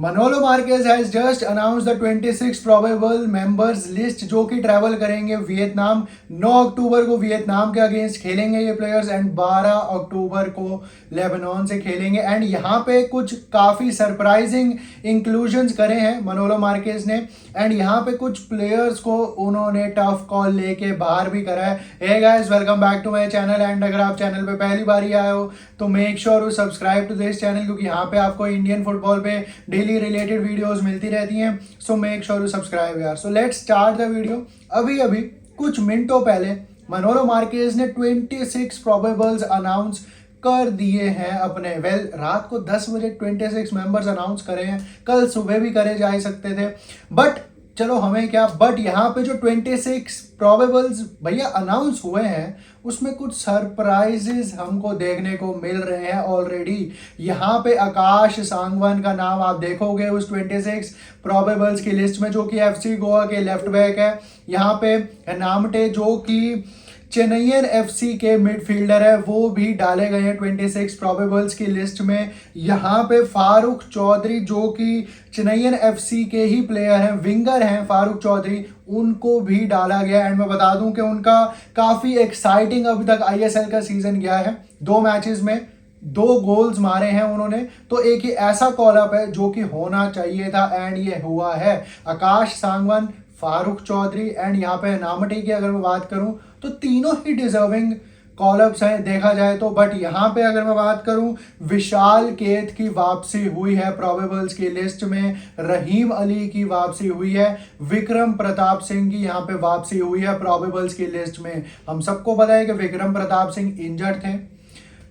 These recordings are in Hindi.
Manolo Marquez has just announced the 26 probable members list जो कि ट्रैवल करेंगे वियतनाम। 9 अक्टूबर को वियतनाम के अगेंस्ट खेलेंगे ये प्लेयर्स एंड 12 अक्टूबर को लेबनान से खेलेंगे। एंड यहाँ पे कुछ काफ़ी सरप्राइजिंग इंक्लूजन्स करे हैं मनोलो मार्केज ने। एंड यहाँ पे कुछ प्लेयर्स को उन्होंने टफ कॉल लेके बाहर भी करा है। Hey guys, welcome back to my channel. And अगर आप चैनल पे पहली बार ही आए हो तो make sure to subscribe to this channel, क्योंकि यहाँ पे आपको इंडियन फुटबॉल पे डेली रिलेटेड वीडियोस मिलती रहती हैं। So make sure to subscribe यार। So let's start the video. अभी अभी कुछ मिनटों पहले मनोलो मार्केज ने 26 प्रोबेबल्स अनाउंस कर दिए हैं अपने। रात को 10 बजे 26 मेंबर्स अनाउंस करे हैं, कल सुबह भी करे जा सकते थे, बट चलो हमें क्या। बट यहाँ पे जो 26 प्रोबेबल्स भैया अनाउंस हुए हैं उसमें कुछ सरप्राइजेस हमको देखने को मिल रहे हैं ऑलरेडी। यहाँ पे आकाश सांगवान का नाम आप देखोगे उस 26 प्रोबेबल्स की लिस्ट में, जो कि एफसी गोवा के लेफ्ट बैक है। यहाँ पे नामटे जो कि चेन्नईयन एफसी के मिडफील्डर है, वो भी डाले गए हैं 26 प्रोबेबल्स की लिस्ट में। यहाँ पे फारूक चौधरी जो कि चेन्नईयन एफसी के ही प्लेयर हैं, विंगर हैं फारूक चौधरी, उनको भी डाला गया। एंड मैं बता दूं कि उनका काफ़ी एक्साइटिंग अभी तक आईएसएल का सीजन गया है। 2 मैचेस में 2 गोल्स मारे हैं उन्होंने, तो एक ही ऐसा कॉलअप है जो कि होना चाहिए था एंड ये हुआ है। आकाश सांगवान, फारूक चौधरी एंड यहाँ पे नामटे की अगर मैं बात करूं तो तीनों ही डिजर्विंग कॉलअप्स हैं देखा जाए तो। बट यहाँ पे अगर मैं बात करूं, विशाल केत की वापसी हुई है प्रोबेबल्स की लिस्ट में, रहीम अली की वापसी हुई है, विक्रम प्रताप सिंह की यहाँ पे वापसी हुई है प्रोबेबल्स की लिस्ट में। हम सबको पता है कि विक्रम प्रताप सिंह इंजर्ड थे,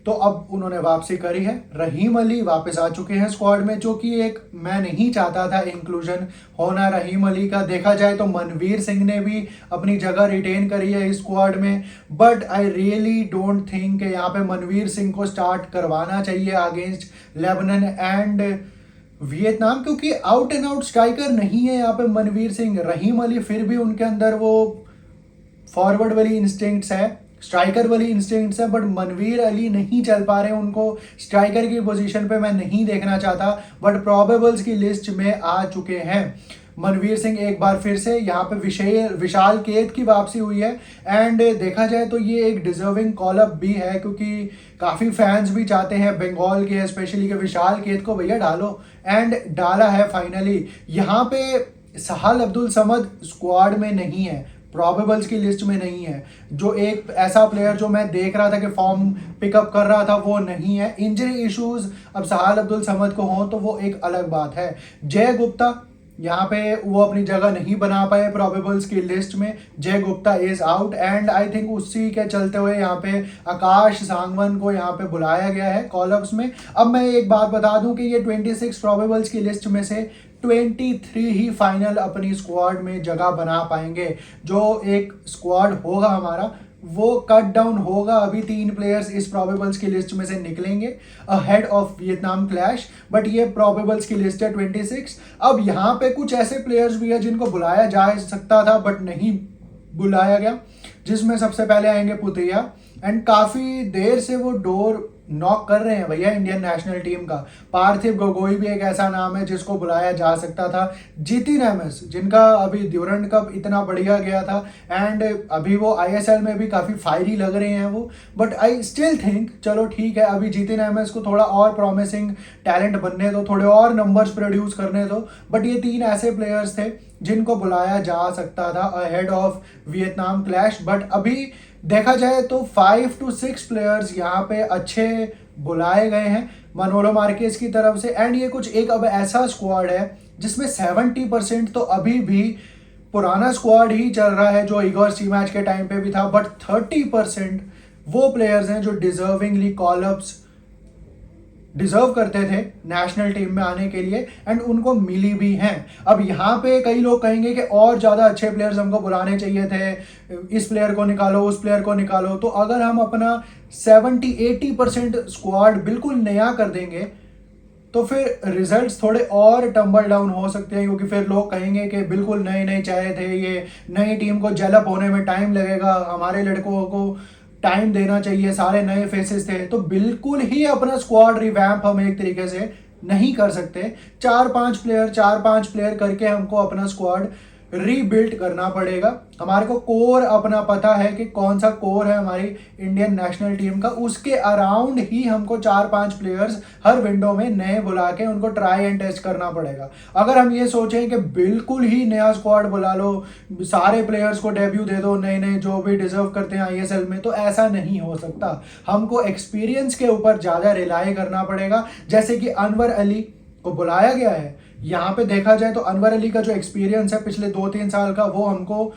तो अब उन्होंने वापसी करी है। रहीम अली वापस आ चुके हैं स्क्वाड में, जो कि एक मैं नहीं चाहता था इंक्लूजन होना रहीम अली का। देखा जाए तो मनवीर सिंह ने भी अपनी जगह रिटेन करी है इस स्क्वाड में, but I really don't think यहाँ पे मनवीर सिंह को स्टार्ट करवाना चाहिए अगेंस्ट लेबनान एंड वियतनाम, क्योंकि आउट एंड आउट स्ट्राइकर नहीं है यहाँ पे मनवीर सिंह। रहीम अली फिर भी उनके अंदर वो फॉरवर्ड वाली इंस्टिंक्ट्स है, स्ट्राइकर वाली इंस्टिंक्ट्स है, बट मनवीर अली नहीं चल पा रहे हैं। उनको स्ट्राइकर की पोजीशन पे मैं नहीं देखना चाहता, बट प्रोबेबल्स की लिस्ट में आ चुके हैं मनवीर सिंह एक बार फिर से। यहाँ पे विशाल केत की वापसी हुई है एंड देखा जाए तो ये एक डिजर्विंग कॉलअप भी है, क्योंकि काफ़ी फैंस भी चाहते हैं बंगाल के स्पेशली के विशाल केत को भैया डालो, एंड डाला है फाइनली। यहाँ पे सहाल अब्दुल समद स्क्वाड में नहीं है, प्रोबेबल्स की लिस्ट में नहीं है। जो एक ऐसा प्लेयर जो मैं देख रहा था कि फॉर्म पिकअप कर रहा था, वो नहीं है। इंजरी इश्यूज अब सहाल अब्दुल समद को हो तो वो एक अलग बात है। जय गुप्ता यहाँ पे वो अपनी जगह नहीं बना पाए प्रोबेबल्स की लिस्ट में, जय Gupta is out and I think उसी के चलते हुए यहाँ पे आकाश सांगवान को यहाँ पे बुलाया गया है कॉलअप्स में। अब मैं एक बात बता दूं कि ये 26 प्रोबेबल्स की लिस्ट में से 23 ही फाइनल अपनी स्क्वाड में जगह बना पाएंगे। जो एक स्क्वाड होगा हमारा वो कट डाउन होगा। अभी 3 प्लेयर्स इस प्रोबेबल्स की लिस्ट में से निकलेंगे ahead of Vietnam clash, but ये प्रोबेबल्स की लिस्ट है 26। अब यहाँ पे कुछ ऐसे प्लेयर्स भी है जिनको बुलाया जा सकता था बट नहीं बुलाया गया, जिसमें सबसे पहले आएंगे पुतिया। एंड काफ़ी देर से वो डोर नॉक कर रहे हैं भैया इंडियन नेशनल टीम का। पार्थिव गोगोई भी एक ऐसा नाम है जिसको बुलाया जा सकता था। जितिन एमएस, जिनका अभी ड्यूरेंट कप इतना बढ़िया गया था एंड अभी वो आईएसएल में भी काफ़ी फायरी लग रहे हैं वो, बट आई स्टिल थिंक चलो ठीक है, अभी जितिन एमएस को थोड़ा और प्रॉमिसिंग टैलेंट बनने दो, थोड़े और नंबर्स प्रोड्यूस करने दो। बट ये 3 ऐसे प्लेयर्स थे जिनको बुलाया जा सकता था ahead of Vietnam clash. But अभी देखा जाए तो 5 to 6 प्लेयर्स यहाँ पे अच्छे बुलाए गए हैं मनोलो मार्केज की तरफ से। एंड ये कुछ एक अब ऐसा स्क्वाड है जिसमें 70% तो अभी भी पुराना स्क्वाड ही चल रहा है जो इगोर सी मैच के टाइम पे भी था, बट 30% वो प्लेयर्स हैं जो डिजर्विंगली कॉलअप्स डिजर्व करते थे नेशनल टीम में आने के लिए एंड उनको मिली भी हैं। अब यहाँ पे कई लोग कहेंगे कि और ज़्यादा अच्छे प्लेयर्स हमको बुलाने चाहिए थे, इस प्लेयर को निकालो उस प्लेयर को निकालो। तो अगर हम अपना 70-80% स्क्वाड बिल्कुल नया कर देंगे तो फिर रिजल्ट्स थोड़े और टम्बल डाउन हो सकते हैं, क्योंकि फिर लोग कहेंगे कि बिल्कुल नए नए चाहे थे, ये नई टीम को जेलअप होने में टाइम लगेगा, हमारे लड़कों को टाइम देना चाहिए, सारे नए फेसेस थे। तो बिल्कुल ही अपना स्क्वाड रिवैम्प हम एक तरीके से नहीं कर सकते। 4-5 प्लेयर करके हमको अपना स्क्वाड रीबिल्ड करना पड़ेगा। हमारे को कोर अपना पता है कि कौन सा कोर है हमारी इंडियन नेशनल टीम का, उसके अराउंड ही हमको 4-5 प्लेयर्स हर विंडो में नए बुला के उनको ट्राई एंड टेस्ट करना पड़ेगा। अगर हम ये सोचें कि बिल्कुल ही नया स्क्वाड बुला लो, सारे प्लेयर्स को डेब्यू दे दो, नए नए जो भी डिजर्व करते हैं आईएसएल में, तो ऐसा नहीं हो सकता। हमको एक्सपीरियंस के ऊपर ज़्यादा रिलाई करना पड़ेगा। जैसे कि अनवर अली को बुलाया गया है, यहाँ पे देखा जाए तो अनवर अली का जो एक्सपीरियंस है पिछले 2-3 साल का, वो हमको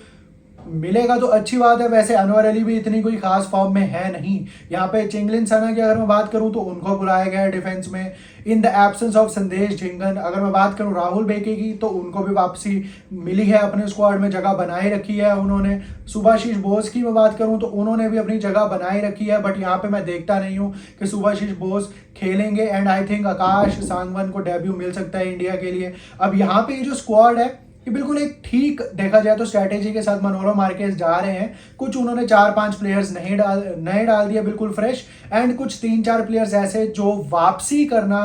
मिलेगा तो अच्छी बात है। वैसे अनवर अली भी इतनी कोई खास फॉर्म में है नहीं। यहाँ पे चिंगलिन सना की अगर मैं बात करूँ तो उनको बुलाया गया है डिफेंस में, इन द एब्सेंस ऑफ संदेश झिंगन। अगर मैं बात करूँ राहुल बेके की तो उनको भी वापसी मिली है, अपने स्क्वाड में जगह बनाए रखी है उन्होंने। सुभाशीष बोस की मैं बात करूँ तो उन्होंने भी अपनी जगह बनाए रखी है, बट यहाँ पे मैं देखता नहीं हूँ कि सुभाशीष बोस खेलेंगे। एंड आई थिंक आकाश सांगवन को डेब्यू मिल सकता है इंडिया के लिए। अब यहाँ पे ये जो स्क्वाड है ये बिल्कुल एक ठीक देखा जाए तो स्ट्रैटेजी के साथ मनोलो मार्केस जा रहे हैं। कुछ उन्होंने 4-5 प्लेयर्स नए डाल दिए बिल्कुल फ्रेश, एंड कुछ 3-4 प्लेयर्स ऐसे जो वापसी करना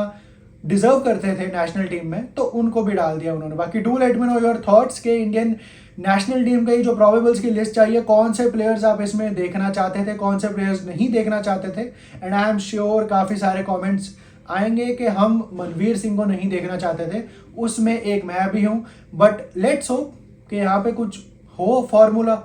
डिजर्व करते थे नेशनल टीम में, तो उनको भी डाल दिया उन्होंने। बाकी do let me know your thoughts के इंडियन नेशनल टीम का ये जो प्रोबेबल्स की लिस्ट चाहिए, कौन से प्लेयर्स आप इसमें देखना चाहते थे, कौन से प्लेयर्स नहीं देखना चाहते थे। एंड आई एम श्योर काफ़ी सारे कॉमेंट्स आएंगे कि हम मनवीर सिंह को नहीं देखना चाहते थे, उसमें एक मैं भी हूँ। बट लेट्स होप कि यहाँ पे कुछ हो फॉर्मूला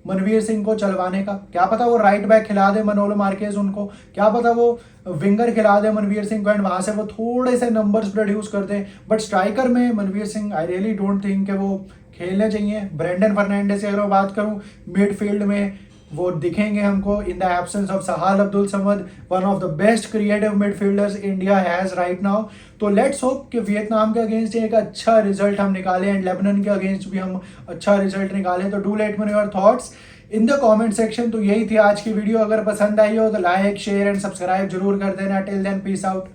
मनवीर सिंह को चलवाने का। क्या पता वो राइट बैक खिला दे मनोलो मार्केज उनको, क्या पता वो विंगर खिला दे मनवीर सिंह को एंड वहाँ से वो थोड़े से नंबर्स प्रोड्यूस कर दे। बट स्ट्राइकर में Manveer Singh I really don't think कि वो खेलने चाहिए। ब्रेंडन फर्नांडिस की अगर मैं बात करूँ, मिडफील्ड में वो दिखेंगे हमको in the absence of Sahal Abdul Samad, one of the best creative midfielders India has right now. तो लेट्स होप कि वियतनाम के अगेंस्ट एक अच्छा रिजल्ट हम निकालें एंड लेबनान के अगेंस्ट भी हम अच्छा रिजल्ट निकालें। तो do let me know your thoughts in the comment section. तो यही थी आज की वीडियो। अगर पसंद आई हो तो लाइक शेयर एंड सब्सक्राइब जरूर कर देना। Till then peace out.